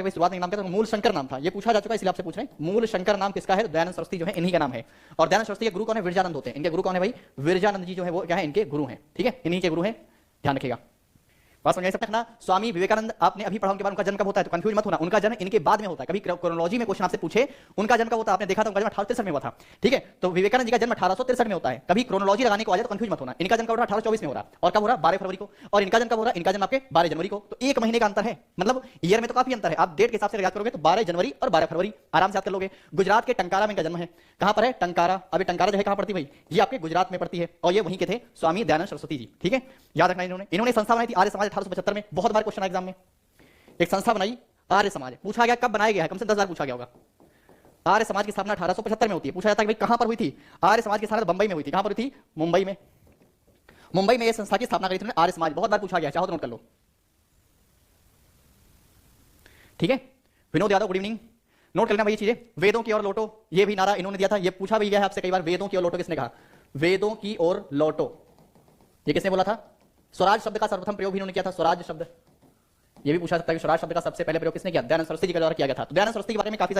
शुरुआत में नाम क्या था? मूल शंकर नाम था। ये पूछा जा चुका है, इसलिए आपसे पूछ रहे हैं मूल शंकर नाम किसका है? दयानंद सरस्वती जो है इन्हीं का नाम है। और दयानंद सरस्वती के गुरु कौन है? विरजानंद होते हैं। इनके गुरु कौन है भाई? विरजानंद जी जो है वो क्या है? इनके गुरु हैं। ठीक है, इन्हीं के गुरु हैं, ध्यान रखिएगा। बात समझ सकते। स्वामी विवेकानंद आपने अभी पढ़ा, उनके बाद उनका जन्म कब होता है? तो कंफ्यूज मत होना, उनका जन्म इनके बाद में होता है। कभी क्रोनोलॉजी में क्वेश्चन आपसे पूछे उनका जन्म कब होता है, आपने देखा था उनका जन्म 1863 में हुआ था। ठीक है, तो विवेकानंद जी का जन्म 1863 में होता है। कभी क्रोनोलॉजी लगाने को आ जाए तो कंफ्यूज मत होना। इनका जन्म कब हो रहा है? 1824 में हो रहा है। और कब हो रहा है? 12 फरवरी को। और इनका जन्म कब हो रहा है? इनका जन्म आपके 12 जनवरी को। तो एक महीने का अंतर है, मतलब ईयर में तो काफी अंतर है। आप डेट के हिसाब से याद करोगे तो 12 जनवरी और 12 फरवरी आराम से याद कर लोगे। गुजरात के टंकारा में इनका जन्म है। कहां पर है? टंकारा। अभी टंकारा जो है कहां पड़ती भाई? ये आपके गुजरात में पड़ती है। और ये वहीं के थे स्वामी दयानंद सरस्वती जी। ठीक है, याद रखना। इन्होंने संस्था बनाई थी आर्य समाज 1875 में। बहुत बार क्वेश्चन एग्जाम में एक संस्था बनाई आर्य समाज, पूछा गया कब बनाया गया है, कम से 10 बार पूछा गया होगा। आर्य समाज की स्थापना 1875 में होती है। पूछा जाता है कि भाई कहां पर हुई थी? आर्य समाज की स्थापना बंबई में हुई थी। कहां पर हुई थी? मुंबई में। मुंबई में यह संस्था की स्थापना करी थी आर्य समाज। बहुत बार पूछा गया, चाहो तो नोट कर लो। ठीक है, Vinod Yadav good evening, note कर लेना भाई ये चीजें। वेदों की ओर लौटो, ये भी नारा इन्होंने दिया था। ये पूछा भी गया है आपसे कई बार, वेदों की ओर लौटो किसने कहा? वेदों की ओर लौटो, ये किसने बोला था? स्वराज शब्द का सर्वप्रथम प्रयोग भी इन्होंने किया था। स्वराज शब्द, ये भी पूछा सकता है कि स्वराज शब्द का सबसे पहले प्रयोग किसने किया? दयानंद सरस्वती जी के द्वारा किया गया था। तो दयानंद सरस्वती के बारे में काफी